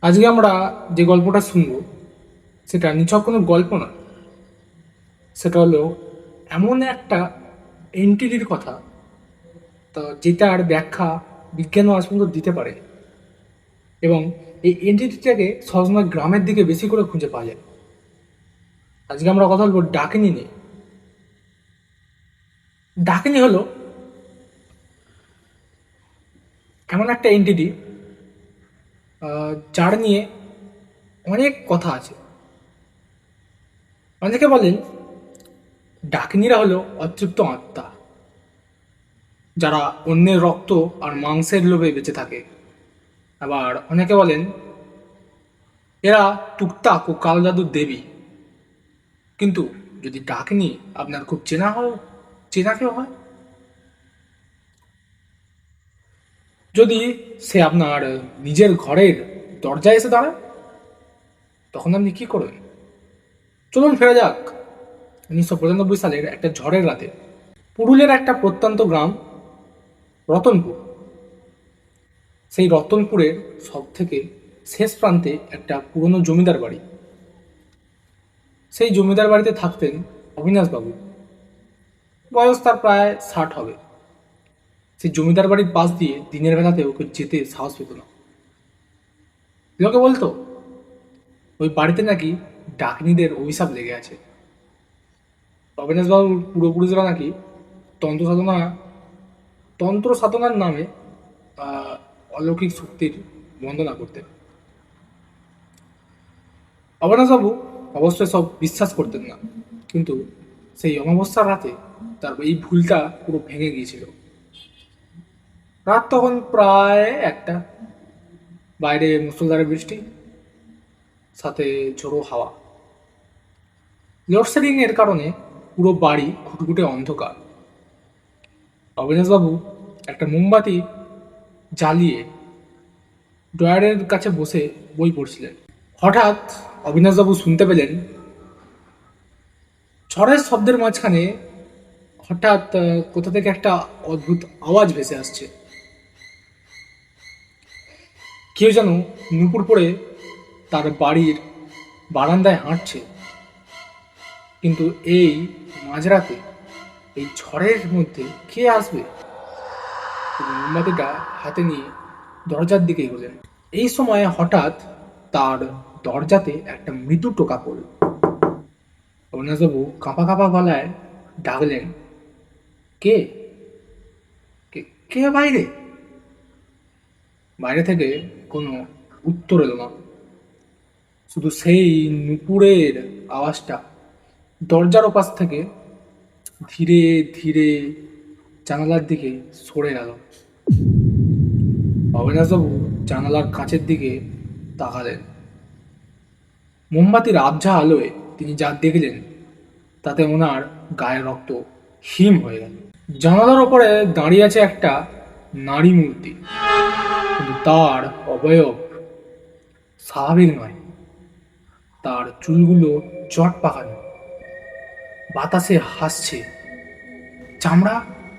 আজকে আমরা যে গল্পটা শুনবো সেটা নিছক কোনো গল্প নয়। সেটা হলো এমন একটা এন্টিটির কথা, তো যেটার ব্যাখ্যা বিজ্ঞানও আজ পর্যন্ত দিতে পারে। এবং এই এন্টিটিটাকে সবসময় গ্রামের দিকে বেশি করে খুঁজে পাওয়া যায়। আজকে আমরা কথা বলবো ডাকিনী নিয়ে। ডাকিনী হলো এমন একটা এন্টিটি যার নিয়ে অনেক কথা আছে। অনেকে বলেন ডাকিনীরা হলো অতৃপ্ত আত্মা, যারা অন্যের রক্ত আর মাংসের লোভে বেঁচে থাকে। আবার অনেকে বলেন এরা টুকটাক ও কালো জাদুর দেবী। কিন্তু যদি ডাকিনী আপনার খুব চেনা কেউ হয়, যদি সে আপনার নিজের ঘরের দরজায় এসে দাঁড়ায়, তখন আপনি কি করবেন? চলুন ফেরা যাক 1995 সালের একটা ঝড়ের রাতে পুরুলিয়ার একটা প্রত্যন্ত গ্রাম রতনপুর। সেই রতনপুরের সব থেকে শেষ প্রান্তে একটা পুরনো জমিদার বাড়ি। সেই জমিদার বাড়িতে থাকতেন অবিনাশবাবু। বয়স তার প্রায় 60 হবে। সেই জমিদার বাড়ির পাশ দিয়ে দিনের বেলাতে ওকে যেতে সাহস পেত না। লোকে বলতো ওই বাড়িতে নাকি ডাকিনীদের অভিশাপ লেগে আছে। অবিনাশবাবুর পূর্বপুরুষরা নাকি তন্ত্র সাধনা তন্ত্র সাধনার নামে অলৌকিক শক্তির বন্দনা করতেন। অবিনাশবাবু অবশ্যই সব বিশ্বাস করতেন না, কিন্তু সেই অমাবস্যার রাতে তার এই ভুলটা পুরো ভেঙে গিয়েছিল। রাত তখন প্রায় একটা। বাইরে মুষলধারে বৃষ্টি, সাথে ঝোড়ো হাওয়া। লোডশেডিং এর কারণে পুরো বাড়ি ঘুটঘুটে অন্ধকার। অবিনাশবাবু একটা মোমবাতি জ্বালিয়ে ড্রয়ারের কাছে বসে বই পড়ছিলেন। হঠাৎ অবিনাশবাবু শুনতে পেলেন ঝড়ের শব্দের মাঝখানে হঠাৎ কোথা থেকে একটা অদ্ভুত আওয়াজ ভেসে আসছে। কেউ যেন নুপুর পরে তার বাড়ির বারান্দায় হাঁটছে। কিন্তু এই মাঝরাতে এই ঝড়ের মধ্যে কে আসবে? তিনি মোমবাতিটা হাতে নিয়ে দরজার দিকে এগোলেন। এই সময় হঠাৎ তার দরজাতে একটা মৃদু টোকা পড়ল। অবিনাশবাবু কাঁপা কাঁপা গলায় ডাকলেন, কে কে কে বাইরে? বাইরে থেকে কোনো উত্তর এলো না, শুধু সেই নুপুরের আওয়াজটা দরজার ওপাশ থেকে ধীরে ধীরে জানালার দিকে সরে গেল। অবিনাশবাবু জানালার কাঁচের দিকে তাকালেন। মোমবাতির আবঝা আলোয় তিনি যা দেখলেন তাতে ওনার গায়ের রক্ত হিম হয়ে গেল। জানালার ওপরে দাঁড়িয়ে আছে একটা নারী মূর্তি, কিন্তু তার অবয়ব স্বাভাবিক নয়। তার চুলগুলো জট পাকানো, বাতাসে হাসছে, চামড়া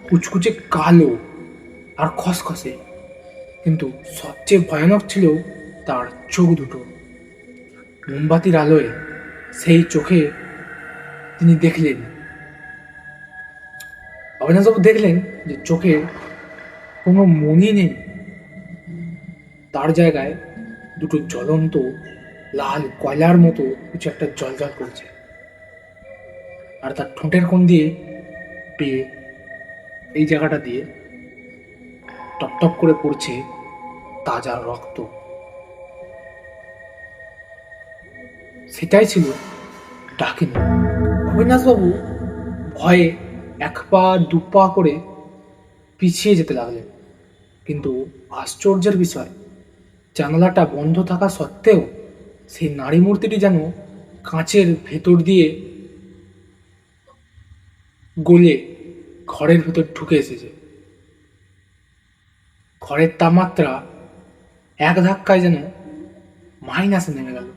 কুচকুচে কালো আর খসখসে। কিন্তু সবচেয়ে ভয়ানক ছিল তার চোখ দুটো। মোমবাতির আলোয় সেই চোখে তিনি দেখলেন, অবিনাশবাবু দেখলেন যে চোখে কোনো মনি নেই। তার জায়গায় দুটো জ্বলন্ত লাল কয়লার মতো কিছু একটা জলজল করছে। আর তার ঠোঁটের কোণ দিয়ে পেয়ে এই জায়গাটা দিয়ে টপটপ করে পড়ছে তাজা রক্ত। সেটাই ছিল ডাকিনী। অবিনাশবাবু ভয়ে এক পা দু পা করে পিছিয়ে যেতে লাগলেন। কিন্তু আশ্চর্যের বিষয়, জানালাটা বন্ধ থাকা সত্ত্বেও সেই নারী মূর্তিটি যেন কাঁচের ভেতর দিয়ে গলে ঘরের ভেতর ঢুকে এসেছে। ঘরের তাপমাত্রা এক ধাক্কায় যেন মাইনাসে নেমে গেল।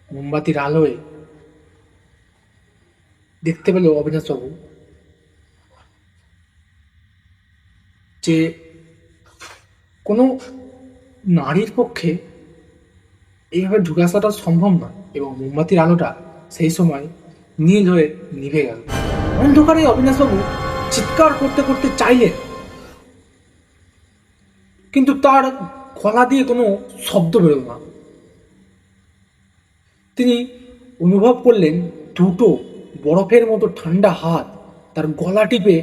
মোমবাতির আলোয় দেখতে পেল অবিনাশবাবু যে কোনো নারীর পক্ষে এইভাবে ঢুকে আসাটা সম্ভব নয়, এবং মোমবাতির আলোটা সেই সময় নীল হয়ে নিভে গেল। অন্ধকারে অবিনাশবাবু চিৎকার করতে করতে চাইলেন, কিন্তু তার গলা দিয়ে কোনো শব্দ বেরোল না। তিনি অনুভব করলেন দুটো বরফের মতো ঠান্ডা হাত তার গলা টিপে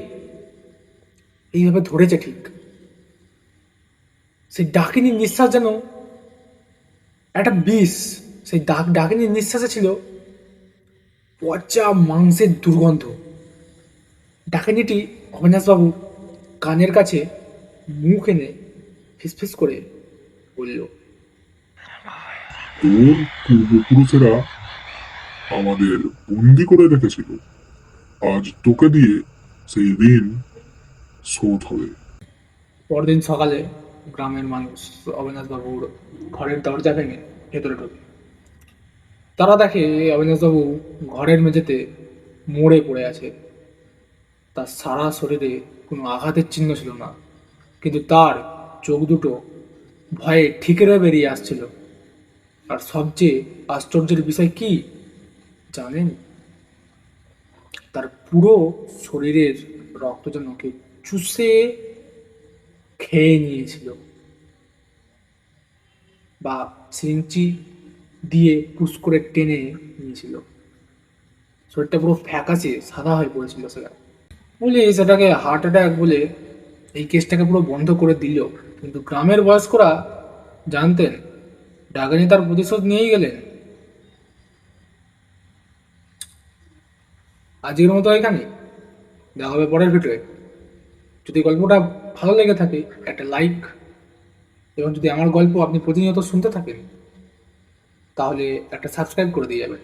এইভাবে ধরেছে। ঠিক সেই ডাকিনীর নিঃশ্বাস যেন একটা বিষ। সেই ডাকিনীর নিঃশ্বাসে ছিল পচা মাংসের দুর্গন্ধ। ডাকিনীটি অবিনাশবাবু কানের কাছে মুখ এনে ফিসফিস করে বলল, তোর পূর্বপুরুষেরা আমাদের বন্দি করে রেখেছিল, আজ তোকে দিয়ে সেই ঋণ শোধ হবে। পরদিন সকালে গ্রামের মানুষ অবিনাশবাবুর ঘরের দরজা ভেঙে ভেতরে ঢোকে। তারা দেখে অবিনাশবাবু ঘরের মেঝেতে মরে পড়ে আছে। তার সারা শরীরে কোনো আঘাতের চিহ্ন ছিল না, কিন্তু তার চোখ দুটো ভয়ে ঠিকরে বেরিয়ে আসছিল। আর সবচেয়ে আশ্চর্যের বিষয় কি জানেন? তার পুরো শরীরের রক্ত যেন কেউ চুষে খেয়ে নিয়েছিল, বা সিরিঞ্চি দিয়ে পুশ করে টেনে নিয়েছিল। শরীরটা পুরো ফ্যাকাশে সাদা হয়ে পড়েছিল সেটা। পুলিশ এটাকে হার্ট অ্যাটাক বলে এই কেসটাকে পুরো বন্ধ করে দিল, কিন্তু গ্রামের বয়স্করা জানতেন ডাকানি তার প্রতিশোধ নিয়েই গেলেন। আজকের মতো এখানে দেখা হবে পরের ভিডিওয়ে। যদি গল্পটা ভালো লেগে থাকে একটা লাইক, এবং যদি আমার গল্প আপনি প্রতিনিয়ত শুনতে থাকেন তাহলে একটা সাবস্ক্রাইব করে দিয়ে যাবেন।